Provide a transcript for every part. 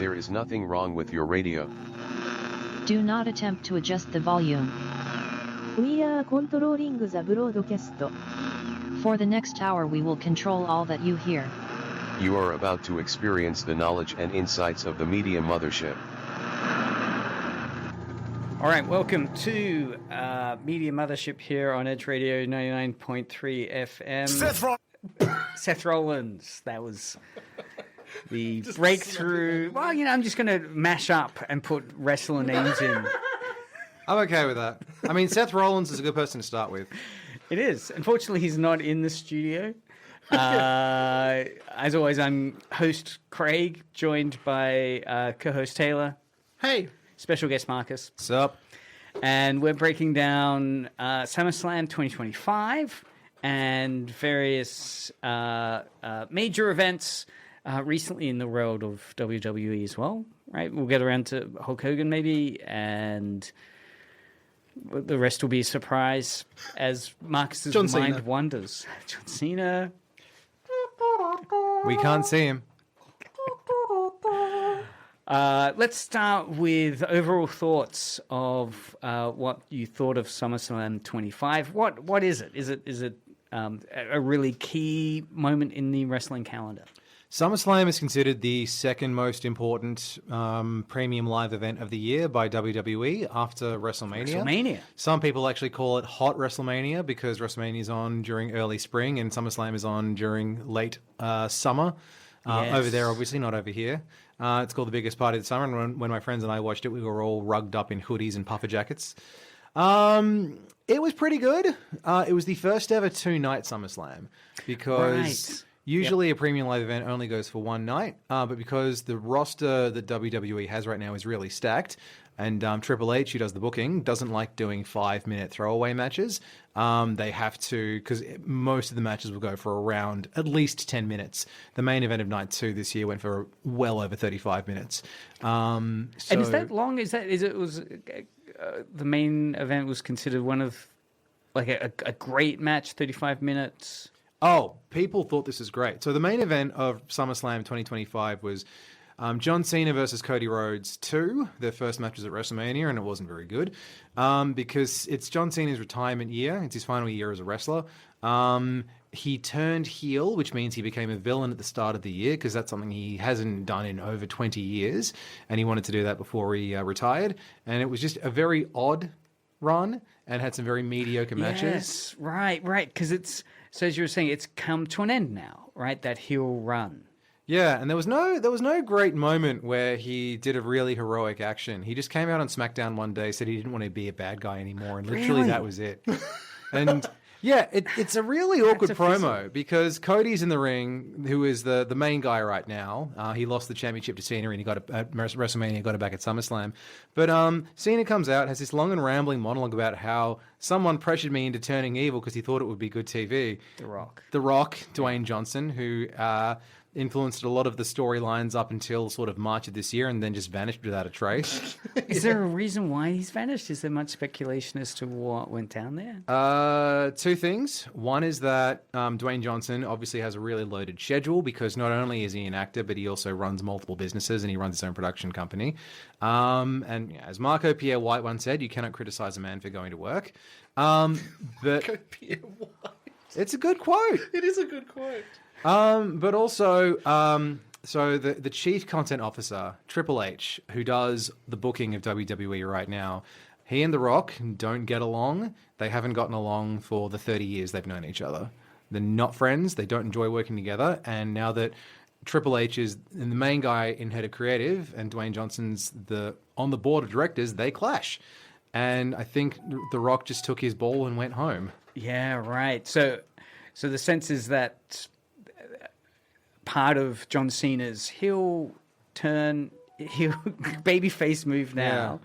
There is nothing wrong with your radio. Do not attempt to adjust the volume. We are controlling the broadcast. For the next hour we will control all that you hear. You are about to experience the knowledge and insights of the Media Mothership. All right, welcome to Media Mothership here on Edge Radio 99.3 FM. Seth Rollins, that was the breakthrough. Well, I'm just going to mash up and put wrestler names in. I'm okay with that. I mean, Seth Rollins is a good person to start with. It is. Unfortunately, he's not in the studio. As always, I'm host Craig, joined by co-host Taylor. Hey. Special guest Marcus. What's up? And we're breaking down SummerSlam 2025 and various major events recently in the world of WWE as well, right? We'll get around to Hulk Hogan maybe, and the rest will be a surprise as Marcus's mind wanders. John Cena. We can't see him. Let's start with overall thoughts of what you thought of SummerSlam 25. What is it? Is it a really key moment in the wrestling calendar? SummerSlam is considered the second most important premium live event of the year by WWE after WrestleMania. Some people actually call it Hot WrestleMania because WrestleMania is on during early spring and SummerSlam is on during late summer. Yes. Over there, obviously, not over here. It's called the biggest party of the summer, and when my friends and I watched it, we were all rugged up in hoodies and puffer jackets. It was pretty good. It was the first ever two-night SummerSlam because usually a premium live event only goes for one night, but because the roster that WWE has right now is really stacked, and Triple H, who does the booking, doesn't like doing 5-minute throwaway matches. They have to, because most of the matches will go for around at least 10 minutes. The main event of night 2 this year went for well over 35 minutes. And is that long? The main event was considered one of like a great match, 35 minutes? Oh, people thought this was great. So the main event of SummerSlam 2025 was John Cena versus Cody Rhodes 2. Their first match was at WrestleMania, and it wasn't very good because it's John Cena's retirement year. It's his final year as a wrestler. He turned heel, which means he became a villain at the start of the year because that's something he hasn't done in over 20 years, and he wanted to do that before he retired. And it was just a very odd run and had some very mediocre matches. Yes, right, because it's, so as you were saying, it's come to an end now, right? That heel run. Yeah, and there was no great moment where he did a really heroic action. He just came out on SmackDown one day, said he didn't want to be a bad guy anymore, and literally that was it. And yeah, it's a really awkward promo because Cody's in the ring, who is the main guy right now. He lost the championship to Cena, and he got it at WrestleMania, got it back at SummerSlam. But Cena comes out, has this long and rambling monologue about how someone pressured me into turning evil because he thought it would be good TV. The Rock, Dwayne Johnson, who influenced a lot of the storylines up until sort of March of this year and then just vanished without a trace. Is there a reason why he's vanished? Is there much speculation as to what went down there? Two things. One is that Dwayne Johnson obviously has a really loaded schedule because not only is he an actor, but he also runs multiple businesses and he runs his own production company. And as Marco Pierre White once said, you cannot criticize a man for going to work. But Marco Pierre White. It's a good quote. It is a good quote. But also, so the chief content officer, Triple H, who does the booking of WWE right now, he and The Rock don't get along. They haven't gotten along for the 30 years they've known each other. They're not friends. They don't enjoy working together. And now that Triple H is the main guy in head of creative and Dwayne Johnson's on the board of directors, they clash. And I think The Rock just took his ball and went home. Yeah, right. So the sense is that part of John Cena's heel babyface move now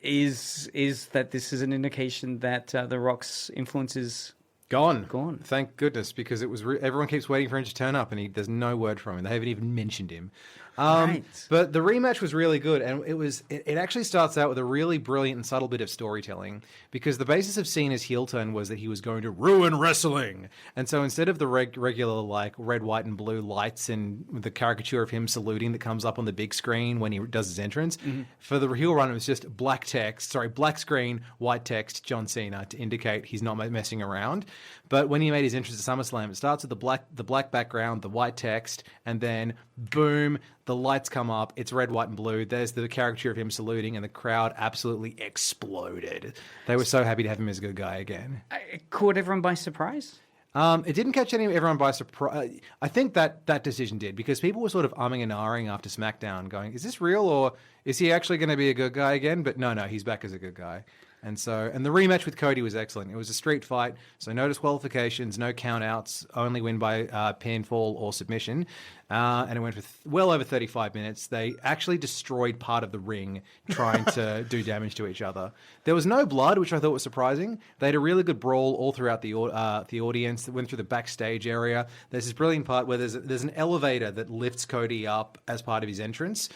is that this is an indication that The Rock's influence is Gone. Thank goodness, because it was everyone keeps waiting for him to turn up, and there's no word from him. They haven't even mentioned him. Right. But the rematch was really good, and it actually starts out with a really brilliant and subtle bit of storytelling, because the basis of Cena's heel turn was that he was going to ruin wrestling, and so instead of the regular like red, white, and blue lights and the caricature of him saluting that comes up on the big screen when he does his entrance, for the heel run it was just black screen, white text, John Cena, to indicate he's not messing around. But when he made his entrance at SummerSlam, it starts with the black background, the white text, and then boom, the lights come up. It's red, white, and blue. There's the caricature of him saluting, and the crowd absolutely exploded. They were so happy to have him as a good guy again. It caught everyone by surprise. It didn't catch everyone by surprise. I think that decision did, because people were sort of umming and ahhing after SmackDown, going, "Is this real, or is he actually going to be a good guy again?" But no, he's back as a good guy. And the rematch with Cody was excellent. It was a street fight, so no disqualifications, no countouts, only win by pinfall or submission. And it went for well over 35 minutes. They actually destroyed part of the ring trying to do damage to each other. There was no blood, which I thought was surprising. They had a really good brawl all throughout the audience that went through the backstage area. There's this brilliant part where there's an elevator that lifts Cody up as part of his entrance.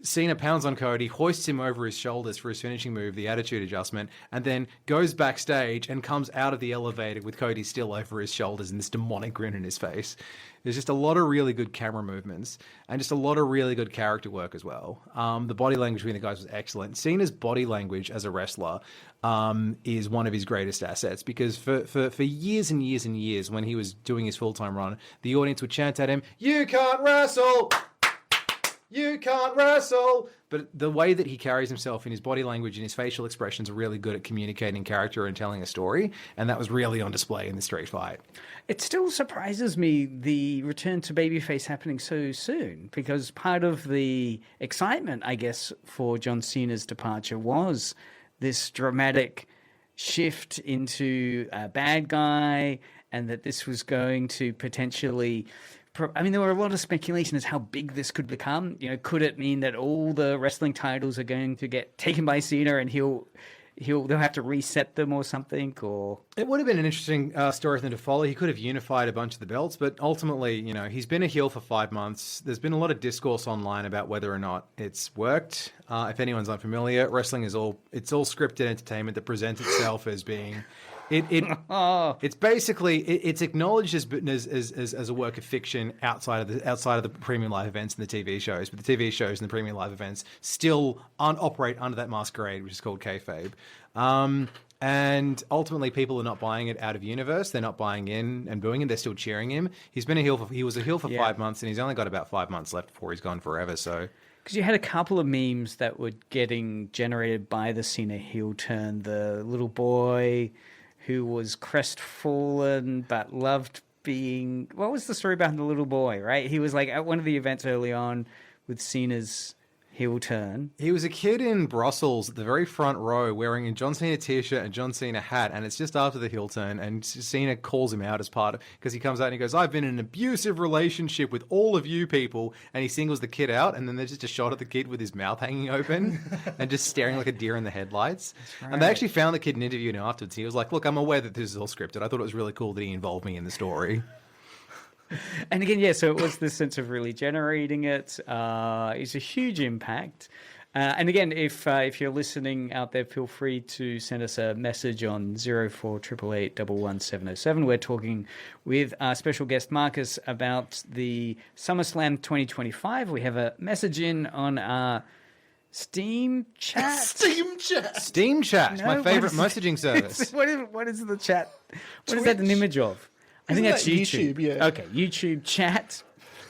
Cena pounds on Cody, hoists him over his shoulders for his finishing move, the Attitude Adjustment, and then goes backstage and comes out of the elevator with Cody still over his shoulders and this demonic grin in his face. There's just a lot of really good camera movements and just a lot of really good character work as well. The body language between the guys was excellent. Cena's body language as a wrestler is one of his greatest assets, because for years and years and years, when he was doing his full-time run, the audience would chant at him, "You can't wrestle! You can't wrestle!" But the way that he carries himself in his body language and his facial expressions are really good at communicating character and telling a story, and that was really on display in the street fight. It still surprises me, the return to babyface happening so soon, because part of the excitement, I guess, for John Cena's departure was this dramatic shift into a bad guy, and that this was going to potentially... I mean, there were a lot of speculation as how big this could become. You know, could it mean that all the wrestling titles are going to get taken by Cena, and they'll have to reset them or something? Or it would have been an interesting story for them to follow. He could have unified a bunch of the belts, but ultimately, you know, he's been a heel for 5 months. There's been a lot of discourse online about whether or not it's worked. If anyone's unfamiliar, wrestling is all scripted entertainment that presents itself as being. It's basically it's acknowledged as a work of fiction outside of the premium live events and the TV shows, but the TV shows and the premium live events still operate under that masquerade, which is called kayfabe. And ultimately, people are not buying it out of universe. They're not buying in and booing him. They're still cheering him. He was a heel for 5 months, and he's only got about 5 months left before he's gone forever. So. Because you had a couple of memes that were getting generated by the Cena heel turn. The little boy who was crestfallen but loved being... What was the story about the little boy, right? He was like at one of the events early on with Cena's heel turn. He was a kid in Brussels at the very front row wearing a John Cena t-shirt and John Cena hat, and it's just after the heel turn, and Cena calls him out as part of... Because he comes out and he goes, "I've been in an abusive relationship with all of you people," and he singles the kid out, and then there's just a shot of the kid with his mouth hanging open and just staring like a deer in the headlights. Right. And they actually found the kid and interviewed him afterwards. He was like, "Look, I'm aware that this is all scripted. I thought it was really cool that he involved me in the story." And again, so it was this sense of really generating it. It's a huge impact. And again, if you're listening out there, feel free to send us a message on 0488811707. We're talking with our special guest Marcus about the SummerSlam 2025. We have a message in on our Steam chat. Steam chat. Steam chat, No, my favorite what messaging service. What is the chat? What is Twitch. that an image of? I think that's Isn't that YouTube. YouTube, yeah. Okay, YouTube chat.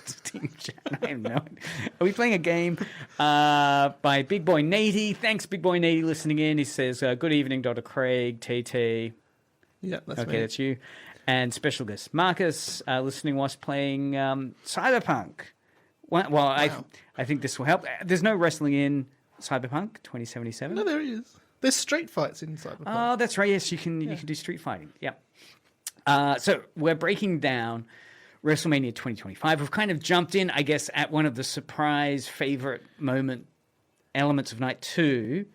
Steam chat. I have no idea. Are we playing a game by Big Boy Nady? Thanks, Big Boy Nady, listening in. He says, "Good evening, Dr. Craig, TT." Yeah, that's Okay, me. that's you. And special guest Marcus, listening whilst playing Cyberpunk. Well, I think this will help. There's no wrestling in Cyberpunk 2077. No, there is. There's street fights in Cyberpunk. Oh, that's right. Yes, you can do street fighting. Yep. So we're breaking down WrestleMania 2025. We've kind of jumped in, I guess, at one of the surprise favorite moment elements of night 2.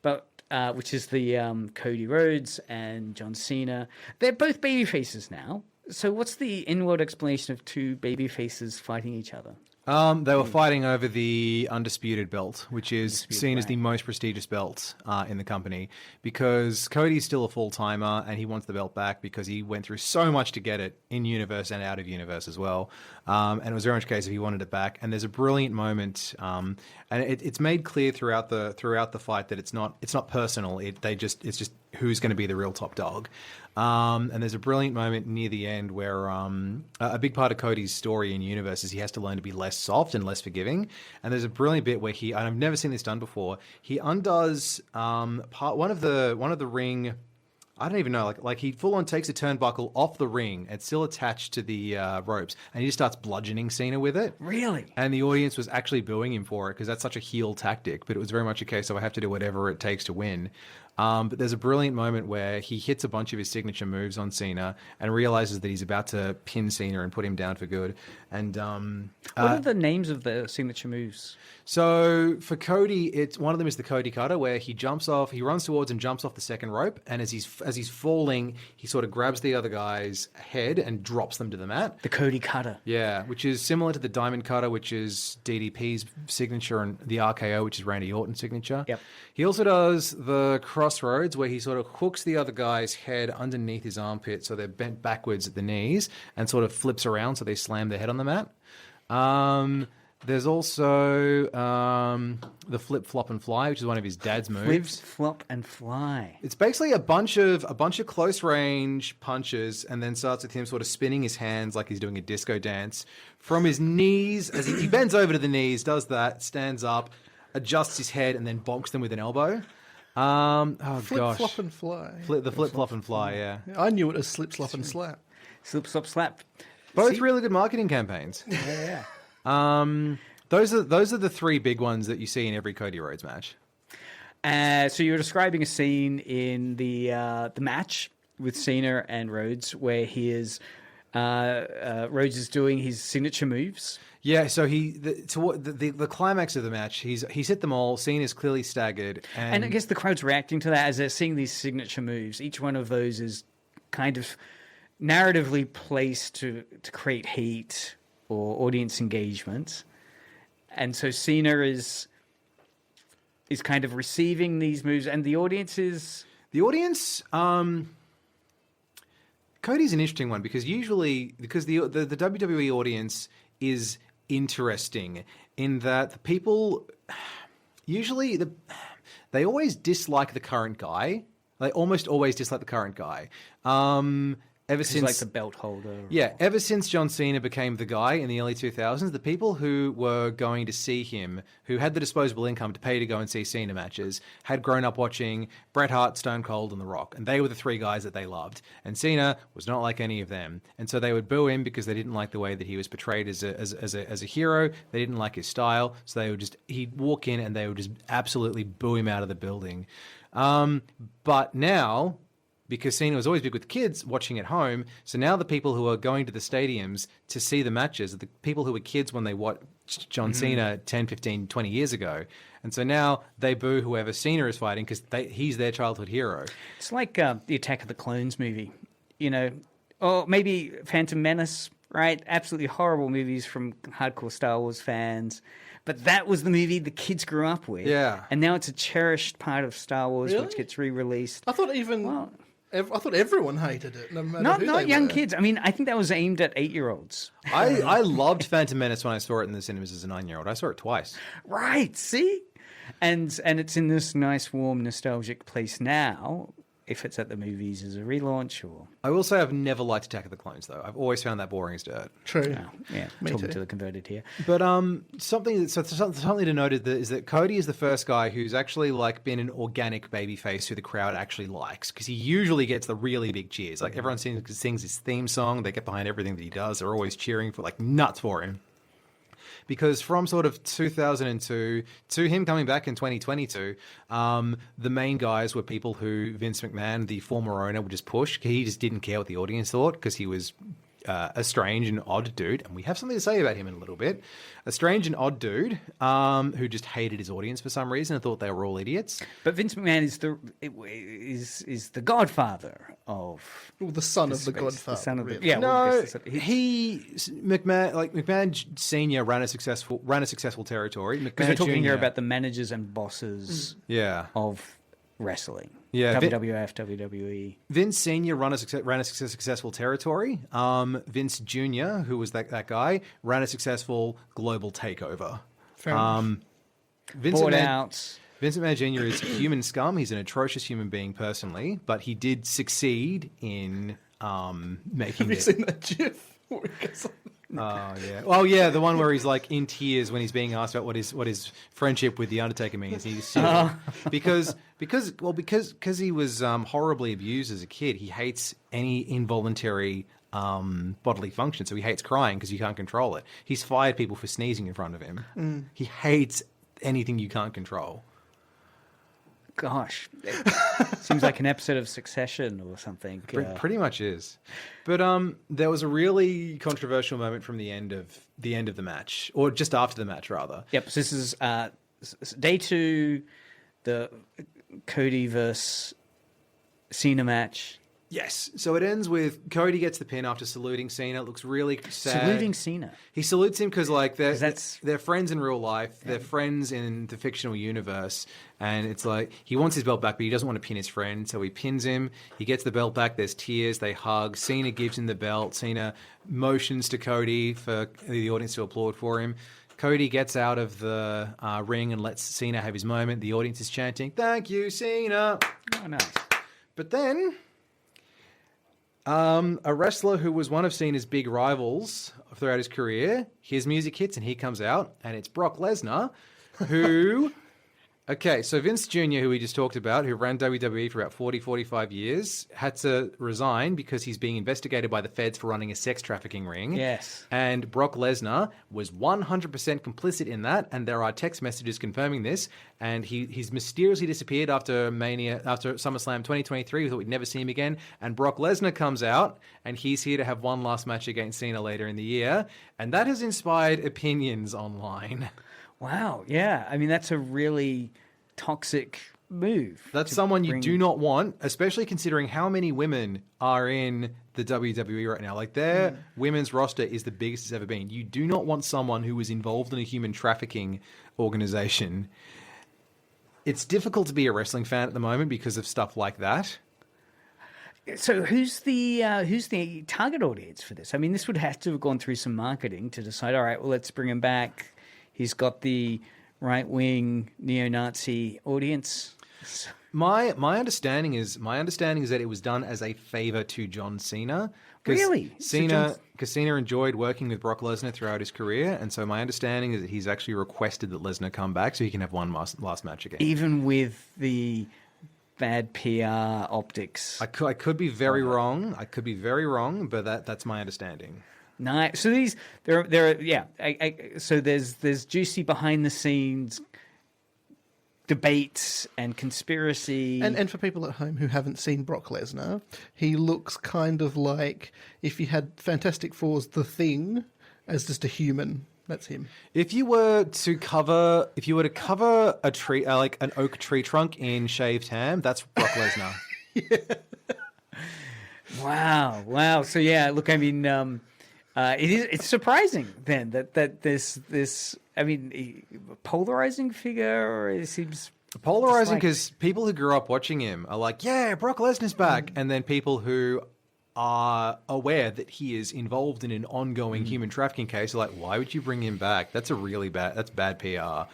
But which is the Cody Rhodes and John Cena. They're both baby faces now. So what's the in-world explanation of two baby faces fighting each other? They were fighting over the Undisputed belt, which is seen as right. the most prestigious belt in the company, because Cody's still a full-timer and he wants the belt back because he went through so much to get it in universe and out of universe as well. And it was very much a case of he wanted it back. And there's a brilliant moment, and it's made clear throughout the fight that it's not personal. It's just who's going to be the real top dog. And there's a brilliant moment near the end where a big part of Cody's story in universe is he has to learn to be less soft and less forgiving. And there's a brilliant bit where and I've never seen this done before, he undoes one of the ring. I don't even know, like he full on takes a turnbuckle off the ring. It's still attached to the ropes, and he just starts bludgeoning Cena with it. Really? And the audience was actually booing him for it because that's such a heel tactic. But it was very much a case of I have to do whatever it takes to win. But there's a brilliant moment where he hits a bunch of his signature moves on Cena and realizes that he's about to pin Cena and put him down for good. And What are the names of the signature moves? so for Cody, one of them is the Cody Cutter, where he runs towards and jumps off the second rope, and as he's falling, he sort of grabs the other guy's head and drops them to the mat. The Cody Cutter. Yeah, which is similar to the Diamond Cutter, which is DDP's signature, and the RKO, which is Randy Orton's signature. Yep. He also does the Crossroads, where he sort of hooks the other guy's head underneath his armpit so they're bent backwards at the knees and sort of flips around so they slam their head on the mat. There's also the Flip, Flop, and Fly, which is one of his dad's moves. Flip, flop, and fly. It's basically a bunch of close range punches, and then starts with him sort of spinning his hands like he's doing a disco dance from his knees as he bends over to the knees, does that, stands up, adjusts his head, and then bonks them with an elbow. Flip, flop, and fly. The flip, flop, and fly. Yeah, I knew it as slip, slop, and slap. Slip, slop, slap. both really good marketing campaigns. Yeah. Those are the three big ones that you see in every Cody Rhodes match. So you were describing a scene in the match with Cena and Rhodes where Rhodes is doing his signature moves. Yeah, so the climax of the match, he's hit them all. Cena's clearly staggered, And I guess the crowd's reacting to that as they're seeing these signature moves. Each one of those is kind of narratively placed to create heat or audience engagement. And so Cena is kind of receiving these moves, and the audience is... The audience, Cody's an interesting one because the WWE audience is interesting in that the people they always dislike the current guy. They almost always dislike the current guy. He's like the belt holder. Yeah, ever since John Cena became the guy in the early 2000s, the people who were going to see him, who had the disposable income to pay to go and see Cena matches, had grown up watching Bret Hart, Stone Cold, and The Rock. And they were the three guys that they loved. And Cena was not like any of them. And so they would boo him because they didn't like the way that he was portrayed as a hero. They didn't like his style. So he'd walk in and they would just absolutely boo him out of the building. But now... because Cena was always big with kids watching at home, so now the people who are going to the stadiums to see the matches are the people who were kids when they watched John Cena 10, 15, 20 years ago. And so now they boo whoever Cena is fighting because he's their childhood hero. It's like the Attack of the Clones movie, or maybe Phantom Menace, right? Absolutely horrible movies from hardcore Star Wars fans. But that was the movie the kids grew up with. Yeah. And now it's a cherished part of Star Wars, Really? which gets re-released. I thought I thought everyone hated it, no matter who Not they young were. kids. I mean, I think that was aimed at 8-year-olds. I loved Phantom Menace when I saw it in the cinemas as a 9-year-old. I saw it twice. Right, see? And it's in this nice, warm, nostalgic place now, if it's at the movies as a relaunch or... I will say I've never liked Attack of the Clones, though. I've always found that boring as dirt. True. Yeah, Me talking too. to the converted here. But something to note is that Cody is the first guy who's actually been an organic babyface who the crowd actually likes, because he usually gets the really big cheers. Like everyone sings his theme song, they get behind everything that he does. They're always cheering for nuts for him. Because from sort of 2002 to him coming back in 2022, the main guys were people who Vince McMahon, the former owner, would just push. He just didn't care what the audience thought because he was a strange and odd dude, and we have something to say about him in a little bit. A strange and odd dude who just hated his audience for some reason and thought they were all idiots. But Vince McMahon is the godfather of The son of the space, Godfather. the son of the, really. yeah. well, No, because McMahon Senior ran a successful territory. because we're McMahon talking here Jr. about the managers and bosses yeah. of wrestling. Yeah, WWF, WWE. Vince Senior ran a successful territory. Vince Junior, who was that guy, ran a successful global takeover. Fair enough. Vince Bought McMahon, out. Vince McMahon Jr. is human scum. He's an atrocious human being personally, but he did succeed in making Have you it. seen that GIF? Where he goes, Oh yeah. Oh yeah, the one where he's like in tears when he's being asked about what his friendship with the Undertaker means. He's because he was horribly abused as a kid. He hates any involuntary bodily function, so he hates crying because you can't control it. He's fired people for sneezing in front of him. He hates anything you can't control. Gosh, it seems like an episode of Succession or something. Pretty much is. But there was a really controversial moment from the end of the match, or just after the match, rather. Yep. So this is day 2, the Cody versus Cena match. Yes. So it ends with Cody gets the pin after saluting Cena. It looks really sad. Saluting Cena. He salutes him because like that's- they're friends in real life. They're friends in the fictional universe. And it's like he wants his belt back, but he doesn't want to pin his friend. So he pins him. He gets the belt back. There's tears. They hug. Cena gives him the belt. Cena motions to Cody for the audience to applaud for him. Cody gets out of the ring and lets Cena have his moment. The audience is chanting, "Thank you, Cena." Oh, nice. But then a wrestler who was one of Cena's big rivals throughout his career, his music hits and he comes out, and it's Brock Lesnar, who... Okay, so Vince Jr., who we just talked about, who ran WWE for about 45 years, had to resign because he's being investigated by the feds for running a sex trafficking ring. Yes. And Brock Lesnar was 100% complicit in that, and there are text messages confirming this. And he's mysteriously disappeared after SummerSlam 2023. We thought we'd never see him again. And Brock Lesnar comes out, and he's here to have one last match against Cena later in the year. And that has inspired opinions online. Wow. Yeah. I mean, that's a really toxic move. That's to someone you bring- do not want, especially considering how many women are in the WWE right now. Like, their women's roster is the biggest it's ever been. You do not want someone who was involved in a human trafficking organization. It's difficult to be a wrestling fan at the moment because of stuff like that. So who's the target audience for this? I mean, this would have to have gone through some marketing to decide, all right, well, let's bring him back. He's got the right-wing neo-Nazi audience. My understanding is that it was done as a favor to John Cena. Really? Because Cena enjoyed working with Brock Lesnar throughout his career, and so my understanding is that he's actually requested that Lesnar come back so he can have one last match again. Even with the bad PR optics. I could be very wrong. I could be very wrong, but that's my understanding. Nice. So so there's juicy behind the scenes debates and conspiracy. And for people at home who haven't seen Brock Lesnar, he looks kind of like if you had Fantastic Four's The Thing as just a human. That's him. If you were to cover a tree, like an oak tree trunk in shaved ham, that's Brock Lesnar. Wow. So yeah, look, I mean, it's surprising then that this I mean, polarizing figure, or it seems Polarizing because people who grew up watching him are like, yeah, Brock Lesnar's back. And then people who are aware that he is involved in an ongoing human trafficking case are like, why would you bring him back? That's bad PR.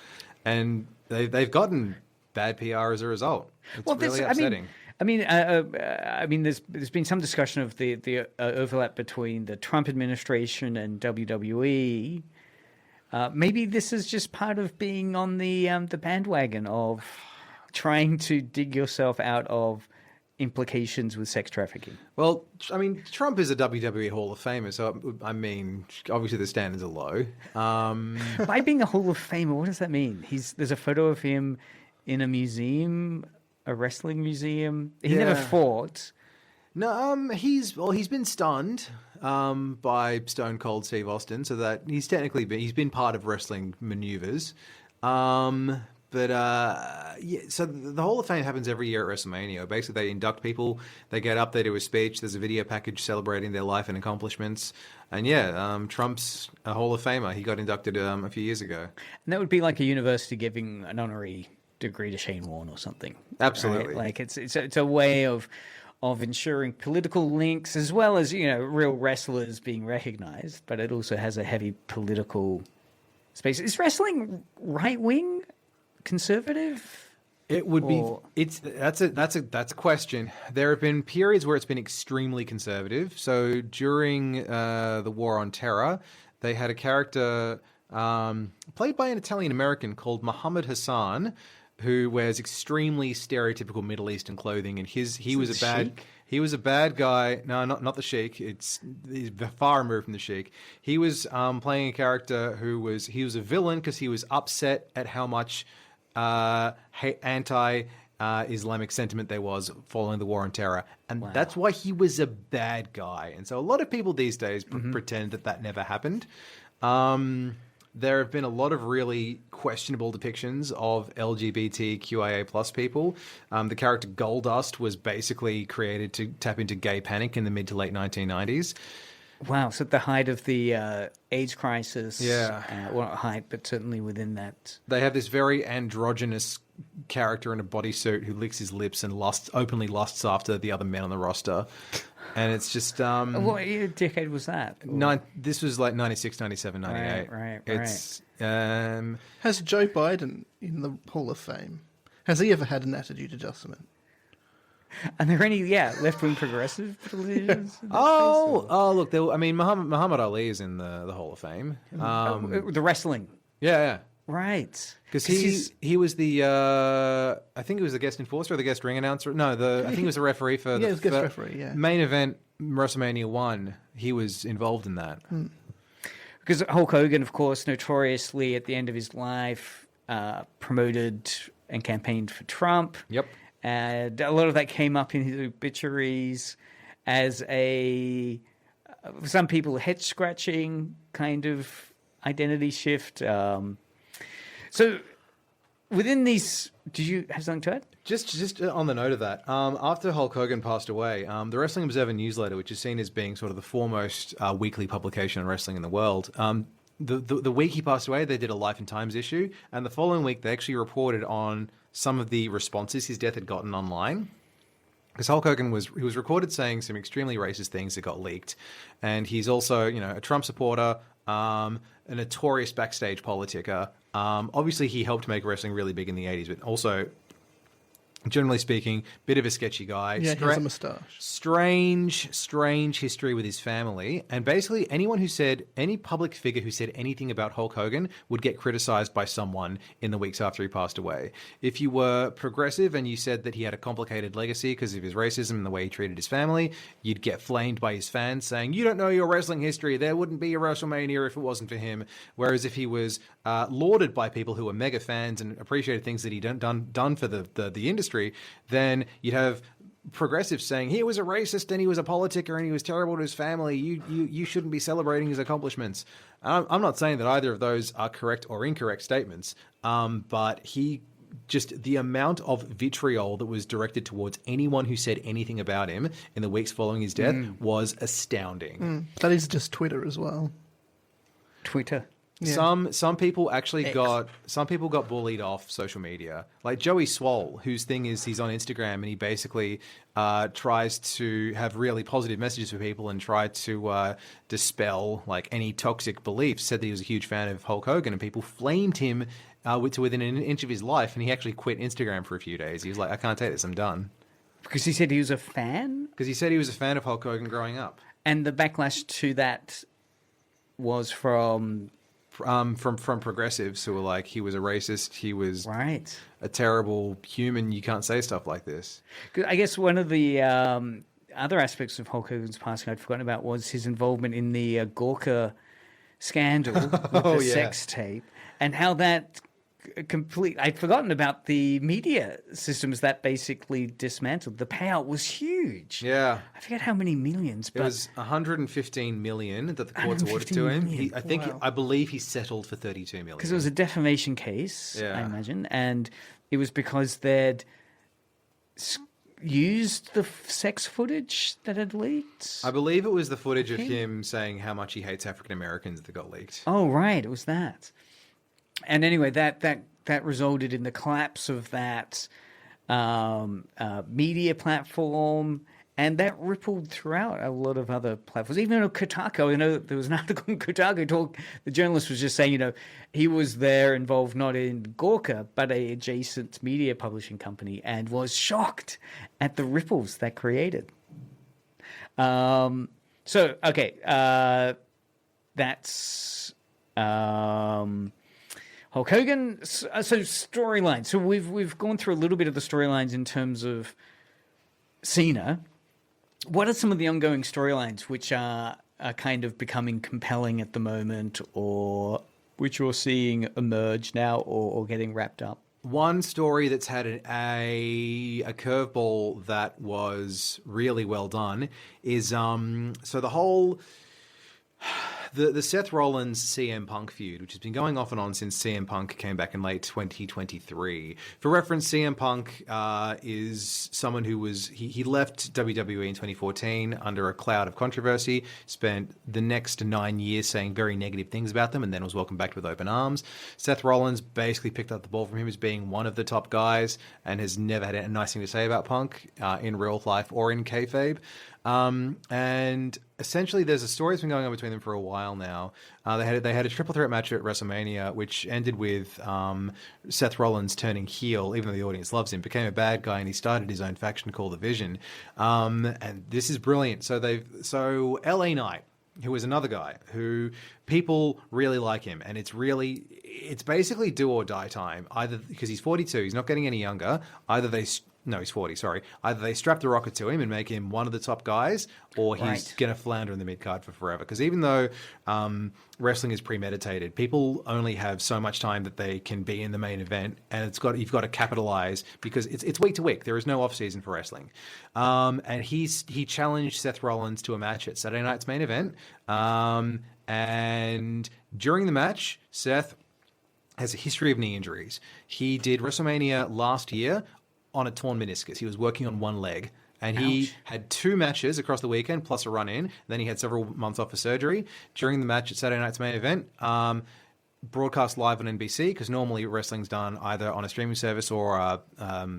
And they've gotten bad PR as a result. It's really upsetting. I mean, there's been some discussion of the overlap between the Trump administration and WWE. Maybe this is just part of being on the bandwagon of trying to dig yourself out of implications with sex trafficking. Well, I mean, Trump is a WWE Hall of Famer, so I mean, obviously the standards are low. By being a Hall of Famer, what does that mean? There's a photo of him in a museum. A wrestling museum. He never fought. No, he's been stunned. by Stone Cold Steve Austin, so that he's been part of wrestling maneuvers. So the Hall of Fame happens every year at WrestleMania. Basically, they induct people, they get up, they do a speech, there's a video package celebrating their life and accomplishments. And Trump's a Hall of Famer. He got inducted a few years ago. And that would be like a university giving an honorary degree to Shane Warne or something. Absolutely. Right? Like it's a way of ensuring political links as well as, real wrestlers being recognized, but it also has a heavy political space. Is wrestling right-wing, conservative? It would be. That's a question. There have been periods where it's been extremely conservative. So during the War on Terror, they had a character played by an Italian American called Muhammad Hassan, who wears extremely stereotypical Middle Eastern clothing, and he was a bad guy. No, not the Sheik. He's far removed from the Sheik. He was playing a character who was a villain because he was upset at how much anti-Islamic sentiment there was following the War on Terror, and that's why he was a bad guy. And so a lot of people these days pretend that never happened. There have been a lot of really questionable depictions of LGBTQIA plus people. The character Goldust was basically created to tap into gay panic in the mid to late 1990s. Wow, so at the height of the AIDS crisis. Yeah. Well, not height, but certainly within that. They have this very androgynous character in a bodysuit who licks his lips and openly lusts after the other men on the roster. And it's just... what decade was that? This was like 96, 97, 98. Right. It's, Has Joe Biden in the Hall of Fame, has he ever had an attitude adjustment? Are there any, left-wing progressive politicians? Look, Muhammad Ali is in the Hall of Fame. The wrestling. Yeah. Right. Because he was the I think he was the guest enforcer or the guest ring announcer. No, I think he was the referee for the guest referee. Yeah, main event WrestleMania 1. He was involved in that. Because Hulk Hogan, of course, notoriously at the end of his life, promoted and campaigned for Trump. Yep. And a lot of that came up in his obituaries as for some people, head scratching kind of identity shift. So within these, did you have something to add? Just on the note of that, after Hulk Hogan passed away, the Wrestling Observer newsletter, which is seen as being sort of the foremost weekly publication on wrestling in the world, the week he passed away, they did a Life and Times issue, and the following week they actually reported on some of the responses his death had gotten online. Because Hulk Hogan was recorded saying some extremely racist things that got leaked, and he's also a Trump supporter, a notorious backstage politica. Obviously, he helped make wrestling really big in the 80s, but also, generally speaking, bit of a sketchy guy. Yeah, he has a moustache. Strange history with his family. And basically, any public figure who said anything about Hulk Hogan would get criticized by someone in the weeks after he passed away. If you were progressive and you said that he had a complicated legacy because of his racism and the way he treated his family, you'd get flamed by his fans saying, "You don't know your wrestling history. There wouldn't be a WrestleMania if it wasn't for him." Whereas if he was lauded by people who were mega fans and appreciated things that he'd done for the industry, then you'd have progressives saying he was a racist and he was a politic and he was terrible to his family. You shouldn't be celebrating his accomplishments. I'm not saying that either of those are correct or incorrect statements, but the amount of vitriol that was directed towards anyone who said anything about him in the weeks following his death was astounding. That is just Twitter as well. Twitter. Yeah. Some people actually got bullied off social media, like Joey Swole, whose thing is he's on Instagram and he basically tries to have really positive messages for people and try to dispel like any toxic beliefs. Said that he was a huge fan of Hulk Hogan, and people flamed him to within an inch of his life, and he actually quit Instagram for a few days. He was like, "I can't take this, I'm done." Because he said he was a fan? Because he said he was a fan of Hulk Hogan growing up. And the backlash to that was from progressives who were like, he was a racist, he was right, a terrible human, you can't say stuff like this. I guess one of the other aspects of Hulk Hogan's passing I'd forgotten about was his involvement in the Gorka scandal with the sex tape, and how that I'd forgotten about the media systems that basically dismantled. The payout was huge. Yeah. I forget how many millions, It but was 115 million that the courts awarded to him. 115 million. I believe he settled for 32 million. because it was a defamation case, I Yeah. imagine, and it was because they'd used the sex footage that had leaked. I believe it was the footage of him saying how much he hates African Americans that got leaked. Oh, right, it was that. And anyway, that resulted in the collapse of that media platform, and that rippled throughout a lot of other platforms. Even on Kotaku, I know there was an article in Kotaku the journalist was just saying, he was there involved not in Gorka, but a adjacent media publishing company, and was shocked at the ripples that created. That's Hulk Hogan. So storyline. So we've gone through a little bit of the storylines in terms of Cena. What are some of the ongoing storylines which are kind of becoming compelling at the moment, or which you're seeing emerge now, or getting wrapped up? One story that's had a curveball that was really well done is so the whole the Seth Rollins CM Punk feud, which has been going off and on since CM Punk came back in late 2023. For reference, CM Punk is someone who he left WWE in 2014 under a cloud of controversy, spent the next 9 years saying very negative things about them, and then was welcomed back with open arms. Seth Rollins basically picked up the ball from him as being one of the top guys and has never had a nice thing to say about Punk in real life or in kayfabe. And essentially, there's a story that's been going on between them for a while now. They had a triple threat match at WrestleMania, which ended with Seth Rollins turning heel, even though the audience loves him, became a bad guy, and he started his own faction called the Vision. And this is brilliant. So LA Knight, who is another guy who people really like him, and it's basically do or die time. Either because he's 42, he's not getting any younger. He's 40, sorry. Either they strap the rocket to him and make him one of the top guys, or he's going to flounder in the mid-card for forever. Because even though wrestling is premeditated, people only have so much time that they can be in the main event, and you've got to capitalize because it's week to week. There is no off-season for wrestling. And he challenged Seth Rollins to a match at Saturday night's main event. And during the match, Seth has a history of knee injuries. He did WrestleMania last year on a torn meniscus. He was working on one leg, and he had 2 matches across the weekend plus a run-in. Then he had several months off for surgery. During the match at Saturday night's main event, broadcast live on NBC, because normally wrestling's done either on a streaming service or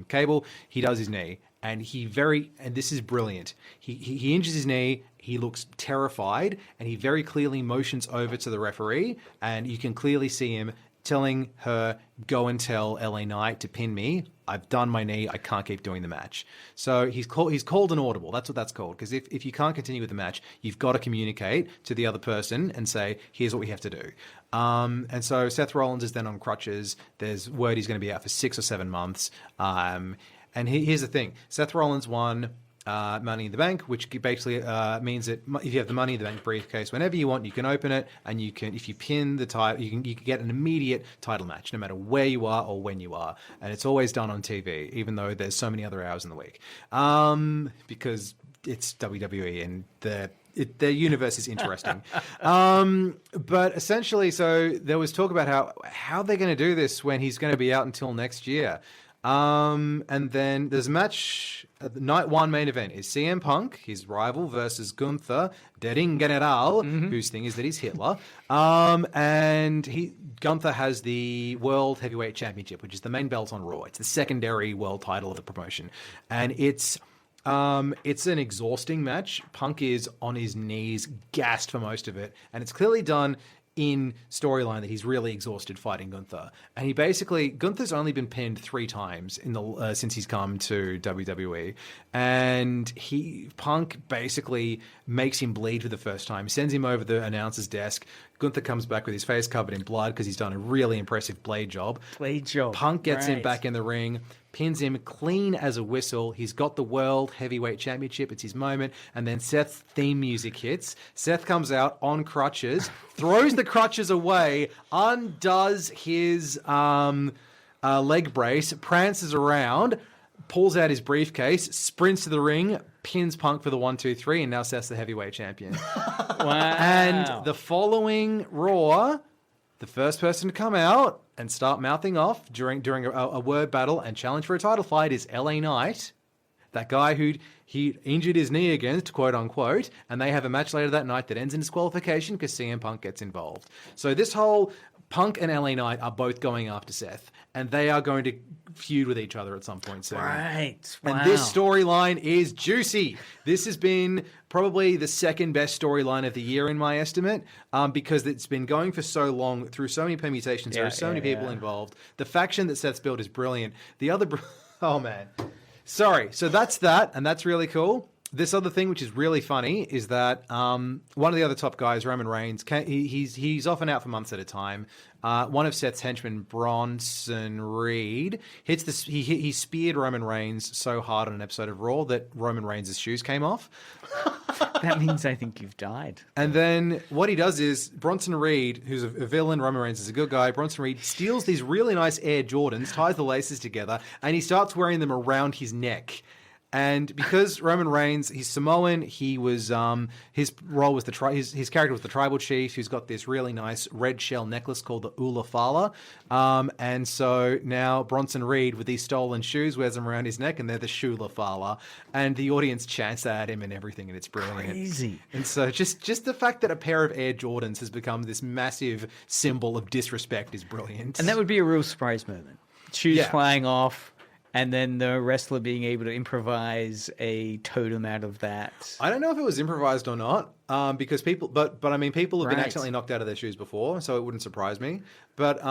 cable. He does his knee, and and this is brilliant. He injures his knee. He looks terrified, and he very clearly motions over to the referee, and you can clearly see him telling her, go and tell LA Knight to pin me. I've done my knee. I can't keep doing the match. So he's called an audible. That's what that's called. Because if you can't continue with the match, you've got to communicate to the other person and say, here's what we have to do. And so Seth Rollins is then on crutches. There's word he's going to be out for 6 or 7 months. And here's the thing. Seth Rollins won Money in the Bank, which basically means that if you have the Money in the Bank briefcase, whenever you want, you can open it, and you can, if you pin the title, you can get an immediate title match, no matter where you are or when you are, and it's always done on TV, even though there's so many other hours in the week, because it's WWE and their universe is interesting. But essentially, so there was talk about how they're going to do this when he's going to be out until next year. And then there's a match at the night 1 main event is CM Punk, his rival, versus Gunther, der Ring General, whose thing is that he's Hitler. And Gunther has the World Heavyweight Championship, which is the main belt on Raw. It's the secondary world title of the promotion. And it's an exhausting match. Punk is on his knees, gassed for most of it. And it's clearly done in storyline that he's really exhausted fighting Gunther, and Gunther's only been pinned 3 times in the since he's come to WWE, and Punk basically makes him bleed for the first time, sends him over the announcer's desk, Gunther comes back with his face covered in blood because he's done a really impressive blade job. Punk gets him back in the ring, pins him clean as a whistle. He's got the World Heavyweight Championship. It's his moment. And then Seth's theme music hits. Seth comes out on crutches, throws the crutches away, undoes his leg brace, prances around, pulls out his briefcase, sprints to the ring, pins Punk for the 1-2-3, and now Seth's the heavyweight champion. Wow. And the following Raw, the first person to come out and start mouthing off during a word battle and challenge for a title fight is LA Knight, that guy who he injured his knee against, quote unquote, and they have a match later that night that ends in disqualification because CM Punk gets involved. So this whole Punk and LA Knight are both going after Seth, and they are going to feud with each other at some point soon. Right. Wow. And this storyline is juicy. This has been probably the second best storyline of the year in my estimate, because it's been going for so long through so many permutations. There are so many people involved. The faction that Seth's built is brilliant. The other, oh man, sorry. So that's that, and that's really cool. This other thing, which is really funny, is that one of the other top guys, Roman Reigns, he's off and out for months at a time. One of Seth's henchmen, Bronson Reed, hits this. He speared Roman Reigns so hard on an episode of Raw that Roman Reigns' shoes came off. That means I think you've died. And then what he does is Bronson Reed, who's a villain, Roman Reigns is a good guy. Bronson Reed steals these really nice Air Jordans, ties the laces together, and he starts wearing them around his neck. And because Roman Reigns, he's Samoan, he was his role was his character was the tribal chief who's got this really nice red shell necklace called the Ula Fala. And so now Bronson Reed with these stolen shoes wears them around his neck, and they're the Shula Fala. And the audience chants at him and everything, and it's brilliant. Crazy. And so just the fact that a pair of Air Jordans has become this massive symbol of disrespect is brilliant. And that would be a real surprise moment. Shoes flying off. And then the wrestler being able to improvise a totem out of that. I don't know if it was improvised or not, because people have been accidentally knocked out of their shoes before, so it wouldn't surprise me. But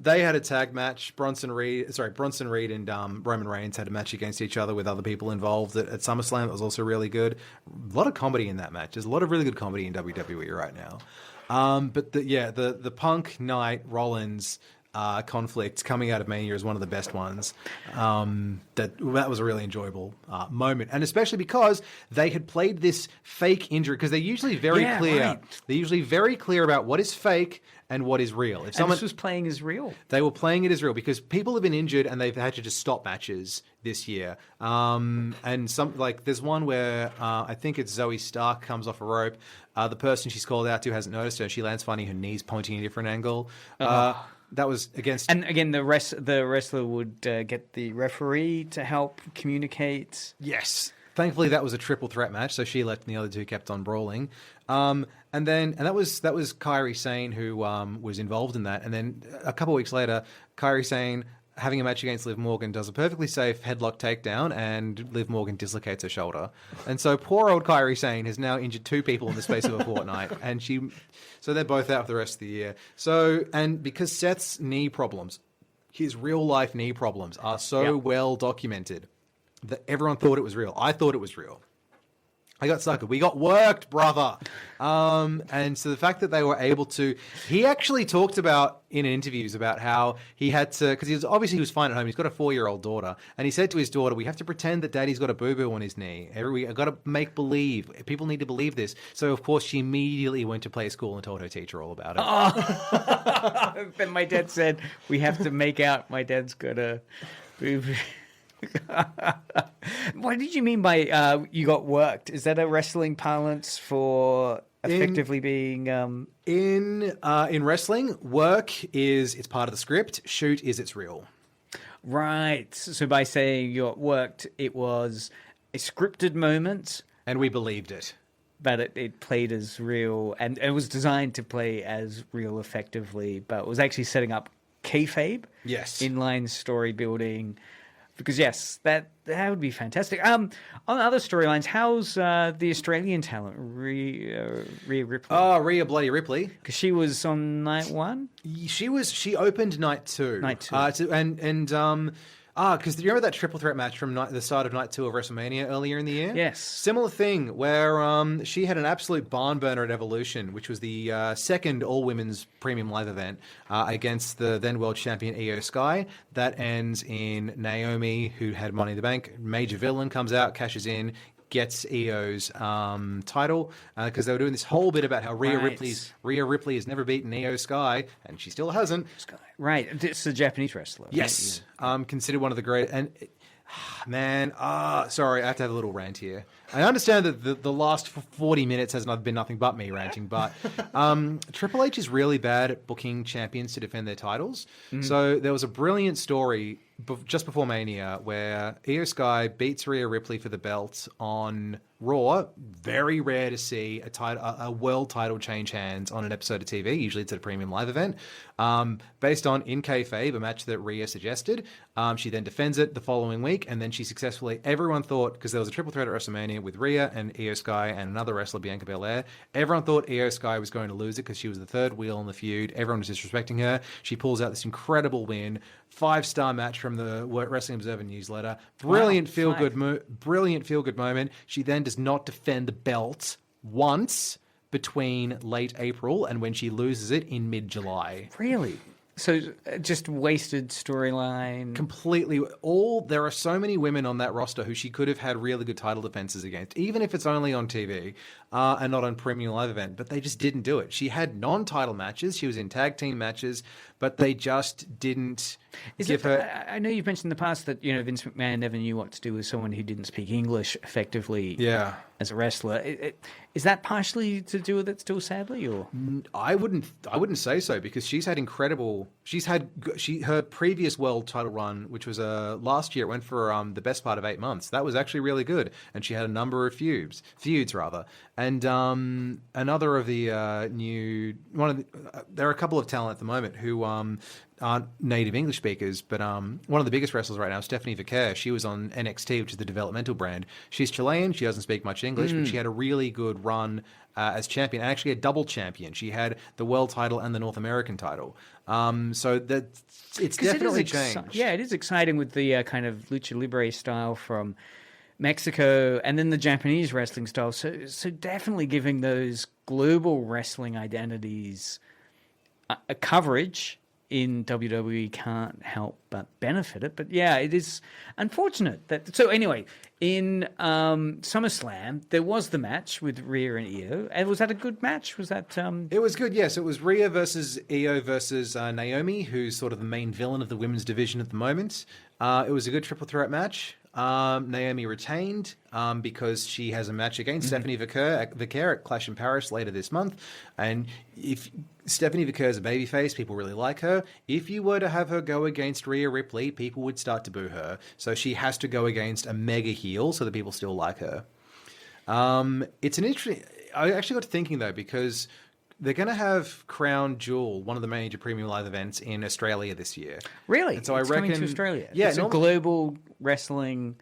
they had a tag match. Bronson Reed and Roman Reigns had a match against each other with other people involved at SummerSlam. It was also really good. A lot of comedy in that match. There's a lot of really good comedy in WWE right now. But the Punk Knight Rollins conflict coming out of Mania is one of the best ones. That was a really enjoyable moment, and especially because they had played this fake injury, because they're usually very clear. Right. They're usually very clear about what is fake and what is real. If someone this was playing as real, they were playing it as real because people have been injured and they've had to just stop matches this year. And there's one where I think it's Zoe Stark comes off a rope. The person she's called out to hasn't noticed her, and she lands funny. Her knee's pointing a different angle. That was against... And again, the wrestler would get the referee to help communicate. Yes. Thankfully, that was a triple threat match, so she left and the other two kept on brawling. And that was Kairi Sane who was involved in that. And then a couple of weeks later, Kairi Sane, having a match against Liv Morgan, does a perfectly safe headlock takedown, and Liv Morgan dislocates her shoulder. And so poor old Kairi Sane has now injured two people in the space of a fortnight, and so they're both out for the rest of the year. So, and because Seth's knee problems, his real life knee problems are so well documented that everyone thought it was real. I thought it was real. I got suckered. We got worked, brother. And so the fact that they were able to... He actually talked about, in interviews, about how he had to... Because he was fine at home. He's got a 4-year-old daughter. And he said to his daughter, we have to pretend that daddy's got a boo-boo on his knee. I've got to make believe. People need to believe this. So, of course, she immediately went to play school and told her teacher all about it. Oh. Then my dad said, we have to make out my dad's got a boo-boo. What did you mean by you got worked? Is that a wrestling parlance for effectively being in wrestling? Work is it's part of the script. Shoot is it's real. Right. So by saying you got worked, it was a scripted moment, and we believed it. But it played as real, and it was designed to play as real effectively. But it was actually setting up kayfabe. Yes. Inline story building. Because, yes, that would be fantastic. On other storylines, how's the Australian talent, Rhea Ripley? Oh, Rhea Bloody Ripley. Because she was on night one? She opened night two. Night two. Because do you remember that triple threat match from the start of night 2 of WrestleMania earlier in the year? Yes. Similar thing where she had an absolute barn burner at Evolution, which was the second all-women's premium live event against the then world champion Io Sky. That ends in Naomi, who had Money in the Bank. Major villain comes out, cashes in, gets Io's title because they were doing this whole bit about how Rhea Ripley has never beaten Io Sky, and she still hasn't. Right, it's a Japanese wrestler. Yes, considered one of the great. And man, sorry, I have to have a little rant here. I understand that the last 40 minutes has not been nothing but me ranting, but Triple H is really bad at booking champions to defend their titles. So there was a brilliant story just before Mania where Io Sky beats Rhea Ripley for the belt on Raw. Very rare to see a world title change hands on an episode of TV. Usually it's at a premium live event. Based on in kayfabe, a match that Rhea suggested. She then defends it the following week, and then she successfully, everyone thought, because there was a triple threat at WrestleMania with Rhea and Io Sky and another wrestler, Bianca Belair, everyone thought Io Sky was going to lose it because she was the third wheel in the feud. Everyone was disrespecting her. She pulls out this incredible win. 5-star match from the Wrestling Observer newsletter. Brilliant feel-good moment. She then does not defend the belt once between late April and when she loses it in mid-July. Really? So just wasted storyline. Completely. There are so many women on that roster who she could have had really good title defenses against, even if it's only on TV and not on premium live event. But they just didn't do it. She had non-title matches. She was in tag team matches, but they just didn't give her. I know you've mentioned in the past that Vince McMahon never knew what to do with someone who didn't speak English effectively. Yeah. As a wrestler, is that partially to do with it still? Sadly, or I wouldn't say so because she's had incredible. Her previous world title run, which was last year, it went for the best part of 8 months. That was actually really good, and she had a number of feuds rather. And another of the there are a couple of talent at the moment who aren't native English speakers, but one of the biggest wrestlers right now, Stephanie Vicaire. She was on NXT, which is the developmental brand. She's Chilean. She doesn't speak much English, but she had a really good run as champion, and actually a double champion. She had the world title and the North American title. So it's definitely changed. Yeah, it is exciting with the kind of lucha libre style from Mexico and then the Japanese wrestling style. So definitely giving those global wrestling identities a coverage in WWE can't help but benefit it. But yeah, it is unfortunate that. So anyway, in SummerSlam, there was the match with Rhea and Io. And was that a good match? Was that? It was good. Yes, it was Rhea versus Io versus Naomi, who's sort of the main villain of the women's division at the moment. It was a good triple threat match. Naomi retained because she has a match against Stephanie Vicaire at Clash in Paris later this month. And if Stephanie Vicaire is a babyface, people really like her. If you were to have her go against Rhea Ripley, people would start to boo her. So she has to go against a mega heel so that people still like her. It's an interesting... I actually got to thinking, though, because they're going to have Crown Jewel, one of the major premium live events, in Australia this year. Really? And so it's I reckon, coming to Australia. Yeah, it's a global wrestling.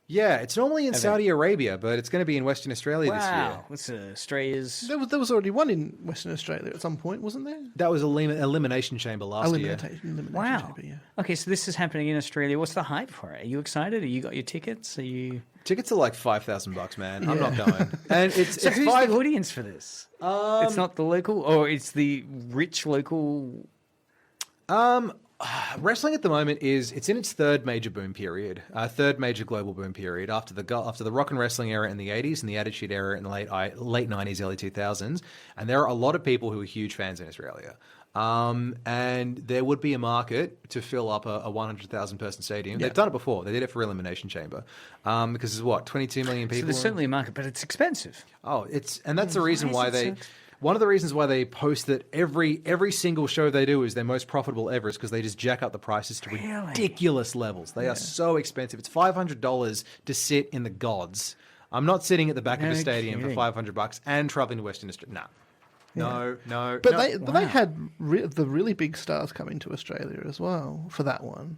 Yeah, it's normally in Saudi Arabia, but it's going to be in Western Australia this year. Wow, it's Australia's. There was already one in Western Australia at some point, wasn't there? That was Elimination Chamber last year. Elimination Wow. Chamber, yeah. Okay, so this is happening in Australia. What's the hype for it? Are you excited? Have you got your tickets? Are you? Tickets are like $5,000, man. I'm not going. And it's who's the audience for this? It's not the local, or it's the rich local. Wrestling at the moment it's in its third major boom period, third major global boom period after the rock and wrestling era in the 80s and the Attitude Era in the late 90s, early 2000s. And there are a lot of people who are huge fans in Australia. And there would be a market to fill up a 100,000 person stadium. Yeah. They've done it before. They did it for Elimination Chamber. Because there's 22 million people. So there's certainly a market, but it's expensive. Oh, and that's the reason why they... One of the reasons why they post that every single show they do is their most profitable ever is because they just jack up the prices to ridiculous levels. They are so expensive. It's $500 to sit in the gods. I'm not sitting at the back of a stadium for $500 and traveling to Western Australia. No. But they had the really big stars coming to Australia as well for that one.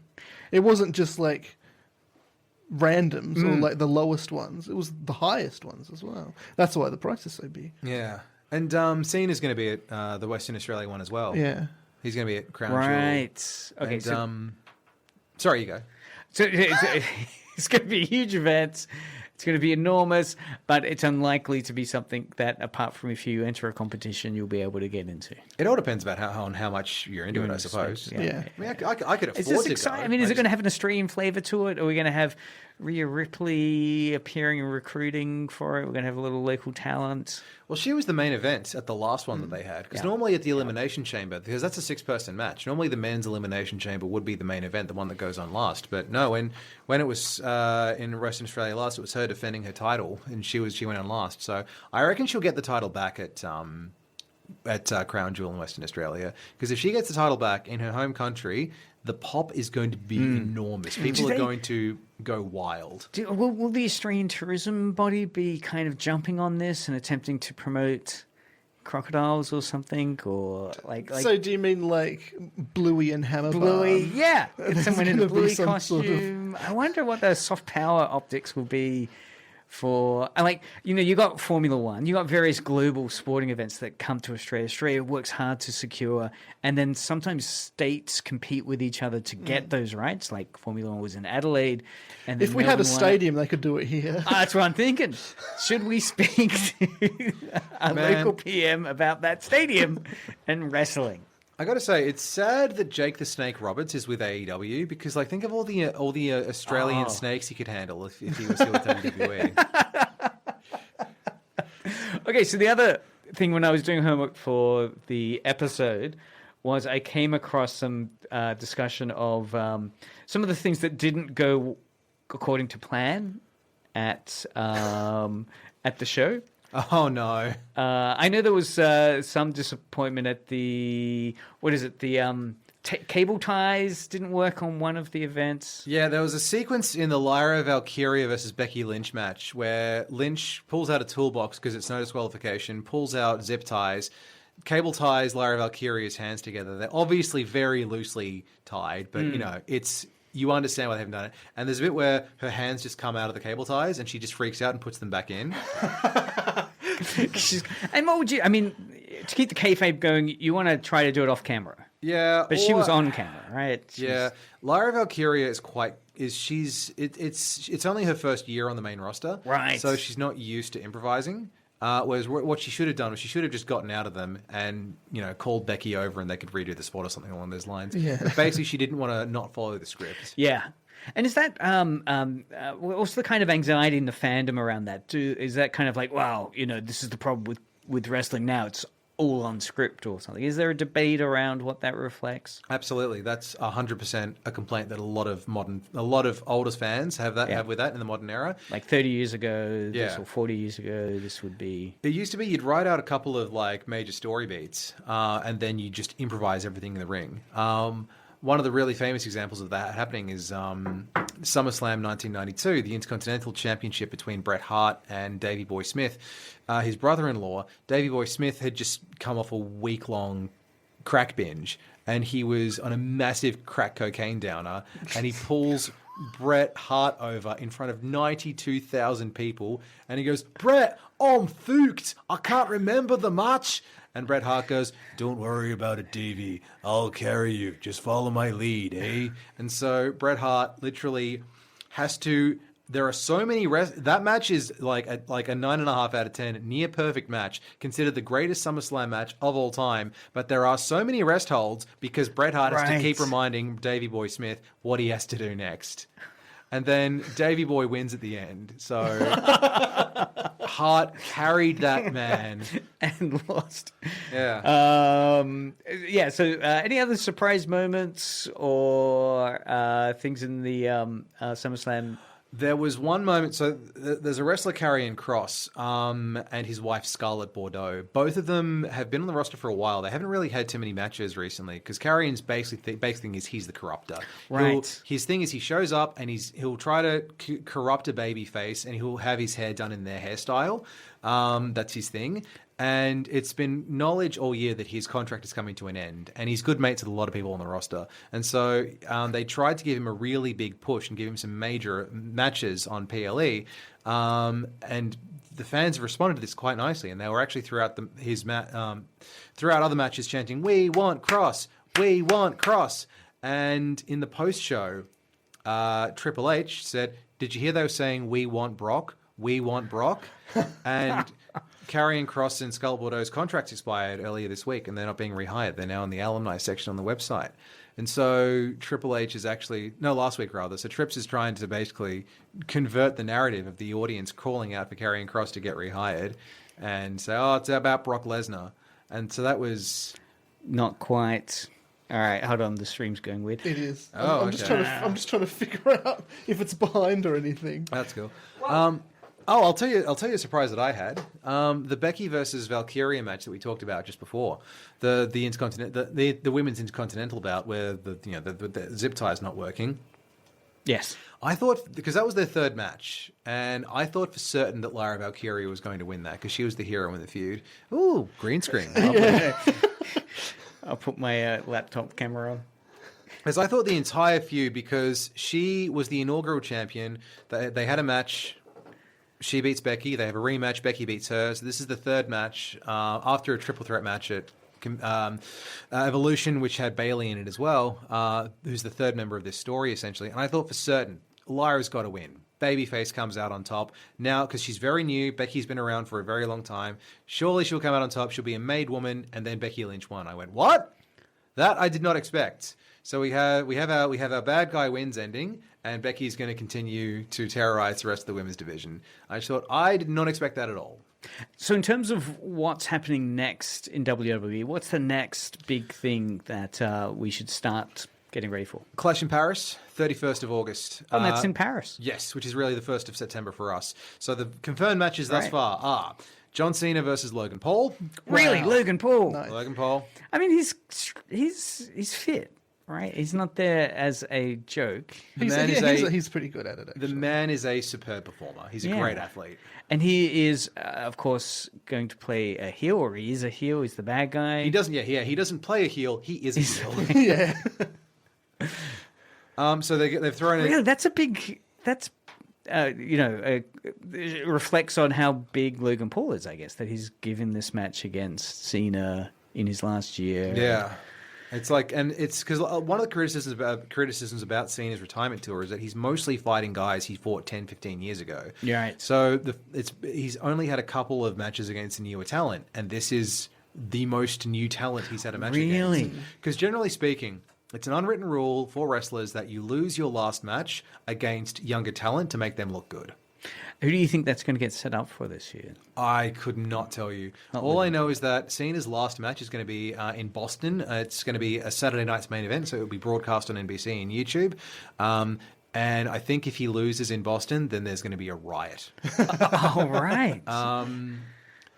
It wasn't just like randoms or like the lowest ones. It was the highest ones as well. That's why the price is so big. Yeah. And Cena's going to be at the Western Australia one as well. Yeah. He's going to be at Crown Jewel. Right. Okay. And, sorry, you go. So it's going to be a huge event. It's going to be enormous, but it's unlikely to be something that, apart from if you enter a competition, you'll be able to get into. It all depends about how much you're into it, I suppose. Yeah. I mean, I could afford Is this to exciting? go. I mean, is it going to have an Australian flavour to it? Are we going to have Rhea Ripley appearing and recruiting for it? We're going to have a little local talent. Well, she was the main event at the last one that they had. Because normally at the Elimination Chamber, because that's a 6-person match, normally the men's Elimination Chamber would be the main event, the one that goes on last. But no, when it was in Western Australia last, it was her defending her title, and she went on last. So I reckon she'll get the title back at Crown Jewel in Western Australia. Because if she gets the title back in her home country, the pop is going to be enormous. People are going to go wild. Will the Australian tourism body be kind of jumping on this and attempting to promote crocodiles or something? Or like So do you mean like Bluey and Hammer Bluey? Barn? Yeah. Get someone in a gonna be Bluey some sort of- costume. I wonder what the soft power optics will be for, like, you got Formula One, you got various global sporting events that come to Australia. Australia works hard to secure, and then sometimes states compete with each other to get those rights. Like Formula One was in Adelaide, and then If we had a Melbourne won it. stadium, they could do it here. That's what I'm thinking. Should we speak to a local PM about that stadium and wrestling? I got to say, it's sad that Jake the Snake Roberts is with AEW because, like, think of all the Australian snakes he could handle if he was still with WWE. Okay, so the other thing when I was doing homework for the episode was I came across some discussion of some of the things that didn't go according to plan at the show. Oh no! I know there was some disappointment at the cable ties didn't work on one of the events. Yeah, there was a sequence in the Lyra Valkyria versus Becky Lynch match where Lynch pulls out a toolbox because it's no disqualification, pulls out zip ties, cable ties Lyra Valkyria's hands together. They're obviously very loosely tied, but you understand why they haven't done it. And there's a bit where her hands just come out of the cable ties and she just freaks out and puts them back in. And what would you? I mean, to keep the kayfabe going, you want to try to do it off camera. Yeah, But she was on camera, right? Yeah, Lyra Valkyria is it's only her first year on the main roster, Right. So she's not used to improvising. Whereas what she should have done was she should have just gotten out of them and called Becky over and they could redo the spot or something along those lines. Yeah. But basically, she didn't want to not follow the script. Yeah. And is that what's the kind of anxiety in the fandom around that? Is that kind of like, wow, this is the problem with wrestling now? It's all on script or something. Is there a debate around what that reflects? Absolutely, that's 100% a complaint that a lot of older fans have with that in the modern era. Like 30 years ago, Yeah. or 40 years ago, this would be. It used to be you'd write out a couple of like major story beats, and then you just improvise everything in the ring. One of the really famous examples of that happening is SummerSlam 1992, the Intercontinental Championship between Bret Hart and Davey Boy Smith. His brother-in-law, Davey Boy Smith, had just come off a week-long crack binge, and he was on a massive crack cocaine downer, and he pulls Bret Hart over in front of 92,000 people, and he goes, "Bret, I'm fooked. I can't remember the match." And Bret Hart goes, "Don't worry about it, Davey. I'll carry you. Just follow my lead, eh?" And so Bret Hart literally has to. There are so many that match is like a 9.5 out of 10, near perfect match, considered the greatest SummerSlam match of all time. But there are so many rest holds because Bret Hart has to keep reminding Davey Boy Smith what he has to do next. And then Davey Boy wins at the end. So Hart carried that man And lost. Yeah. So any other surprise moments or things in the SummerSlam? There was one moment. So there's a wrestler, Karrion Kross, and his wife, Scarlett Bordeaux. Both of them have been on the roster for a while. They haven't really had too many matches recently because Karrion's basic thing is he's the corrupter. Right. His thing is he shows up and he'll try to corrupt a baby face and he'll have his hair done in their hairstyle. That's his thing. And it's been knowledge all year that his contract is coming to an end. And he's good mates with a lot of people on the roster. And so they tried to give him a really big push and give him some major matches on PLE. And the fans have responded to this quite nicely. And they were actually throughout other matches chanting, "We want Cross! We want Cross!" And in the post-show, Triple H said, "Did you hear they were saying we want Brock? We want Brock?" And Karrion Kross and Skull Bordeaux's contracts expired earlier this week, and they're not being rehired. They're now in the alumni section on the website. And so Triple H is last week rather. So Trips is trying to basically convert the narrative of the audience calling out for Karrion Kross to get rehired and say, "Oh, it's about Brock Lesnar." And so that was Not quite. All right, hold on. The stream's going weird. It is. Oh, I'm just trying to figure out if it's behind or anything. That's cool. I'll tell you a surprise that I had. The Becky versus Valkyria match that we talked about just before, the women's intercontinental bout where the zip tie is not working. Yes. I thought, because that was their third match, and I thought for certain that Lyra Valkyria was going to win that because she was the hero in the feud. Ooh, green screen. I'll put my laptop camera on. As I thought the entire feud, because she was the inaugural champion, they had a match. She beats Becky. They have a rematch. Becky beats her. So this is the third match after a triple threat match at Evolution, which had Bayley in it as well, who's the third member of this story, essentially. And I thought for certain, Lyra's got to win. Babyface comes out on top. Now, because she's very new, Becky's been around for a very long time. Surely she'll come out on top. She'll be a made woman, and then Becky Lynch won. I went, what? That I did not expect. So we have our bad guy wins ending, and Becky's going to continue to terrorize the rest of the women's division. I just thought, I did not expect that at all. So in terms of what's happening next in WWE, what's the next big thing that we should start getting ready for? Clash in Paris, 31st of August. Oh, that's in Paris. Yes, which is really the 1st of September for us. So the confirmed matches thus far are John Cena versus Logan Paul. Really? Logan Paul? Nice. Logan Paul. I mean, he's fit, right? He's not there as a joke. He's pretty good at it, actually. The man is a superb performer. He's a great athlete. And he is, of course, going to play a heel, or he is a heel. He's the bad guy. He doesn't play a heel. He is a heel. Yeah. So they've thrown in... Really, that's a big... That's, it reflects on how big Logan Paul is, I guess, that he's given this match against Cena in his last year. Yeah. It's like, and it's because one of the criticisms about Cena's retirement tour is that he's mostly fighting guys he fought 10, 15 years ago. Yeah, right. So he's only had a couple of matches against newer talent, and this is the most new talent he's had a match against. Really? Because generally speaking, it's an unwritten rule for wrestlers that you lose your last match against younger talent to make them look good. Who do you think that's going to get set up for this year? I could not tell you. All I know is that Cena's last match is going to be in Boston. It's going to be a Saturday night's main event, so it will be broadcast on NBC and YouTube. And I think if he loses in Boston, then there's going to be a riot. Oh, right.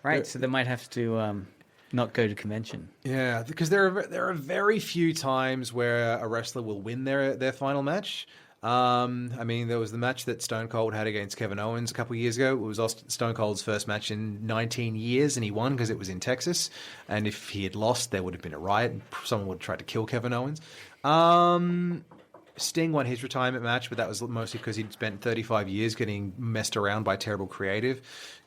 Right, so they might have to not go to convention. Yeah, because there are very few times where a wrestler will win their final match. I mean, there was the match that Stone Cold had against Kevin Owens a couple of years ago. It was Stone Cold's first match in 19 years, and he won because it was in Texas. And if he had lost, there would have been a riot. Someone would have tried to kill Kevin Owens. Sting won his retirement match, but that was mostly because he'd spent 35 years getting messed around by terrible creative.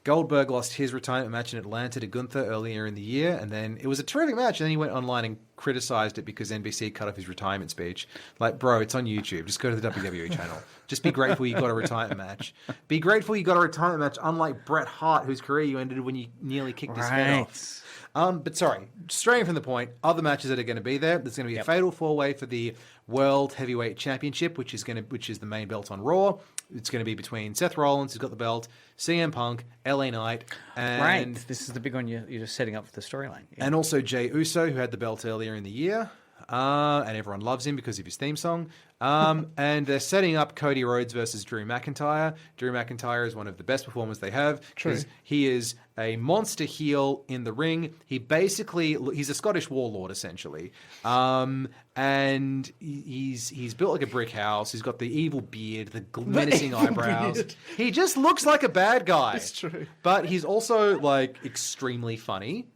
Goldberg lost his retirement match in Atlanta to Gunther earlier in the year, and then it was a terrific match, and then he went online and criticized it because NBC cut off his retirement speech. Like, bro, it's on YouTube. Just go to the WWE channel. Just be grateful you got a retirement match. Be grateful you got a retirement match, unlike Bret Hart, whose career you ended when you nearly kicked his head off. But sorry, straying from the point, other matches that are going to be there. There's going to be a fatal four-way for the World Heavyweight Championship, which is the main belt on Raw. It's going to be between Seth Rollins, who's got the belt, CM Punk, LA Knight, and Right, this is the big one you're just setting up for the storyline. Yeah. and also Jey Uso, who had the belt earlier in the year. And everyone loves him because of his theme song. And they're setting up Cody Rhodes versus Drew McIntyre. Drew McIntyre is one of the best performers they have. True. He is a monster heel in the ring. He's a Scottish warlord, essentially. And he's built like a brick house. He's got the evil beard, the menacing eyebrows. Beard. He just looks like a bad guy. It's true. But he's also like extremely funny.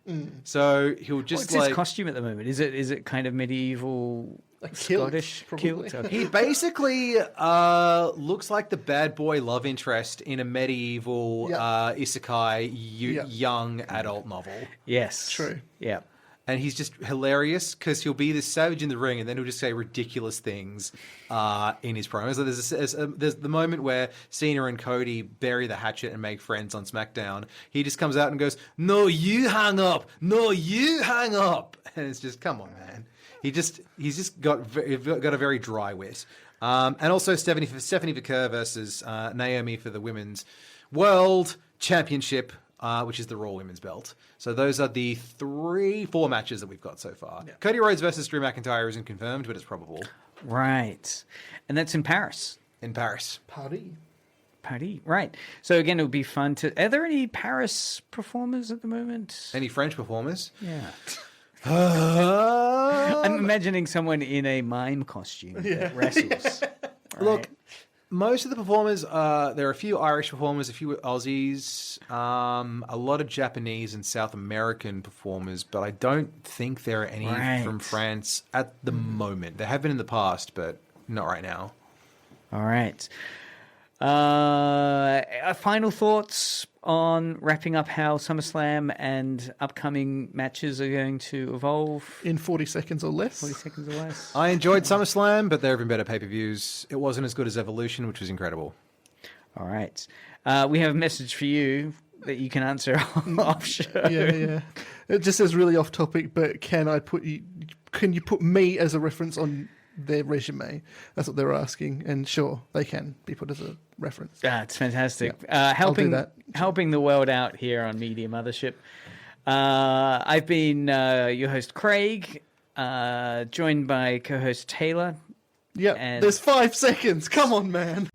So he'll just What's his costume at the moment? Is it kind of medieval kilt, Scottish probably. kilt? Okay. He basically looks like the bad boy love interest in a medieval isekai young adult novel. Yes. True. Yeah. And he's just hilarious because he'll be this savage in the ring and then he'll just say ridiculous things in his promos. So there's the moment where Cena and Cody bury the hatchet and make friends on SmackDown. He just comes out and goes, "No, you hang up. No, you hang up." And it's just, come on, man. He's just got a very dry wit. And also Stephanie Vaquer versus Naomi for the Women's World Championship, which is the Raw Women's Belt. So those are the 4 matches that we've got so far. Yeah. Cody Rhodes versus Drew McIntyre isn't confirmed, but it's probable. Right. And that's in Paris. In Paris. Paris, right. So again, it would be fun to... Are there any Paris performers at the moment? Any French performers? Yeah. I'm imagining someone in a mime costume that wrestles. Right? Look, most of the performers, there are a few Irish performers, a few Aussies, a lot of Japanese and South American performers, but I don't think there are any from France at the moment. There have been in the past, but not right now. All right. Final thoughts on wrapping up how SummerSlam and upcoming matches are going to evolve? In 40 seconds or less. 40 seconds or less. I enjoyed SummerSlam, but there have been better pay-per-views. It wasn't as good as Evolution, which was incredible. All right. We have a message for you that you can answer off show. Yeah. It just says really off topic, but can you put me as a reference on their resume? That's what they're asking, and sure, they can be put as a reference. It's fantastic. Yeah. Helping the world out here on Media Mothership. I've been your host Craig, joined by co-host Taylor. Yep. There's 5 seconds. Come on, man.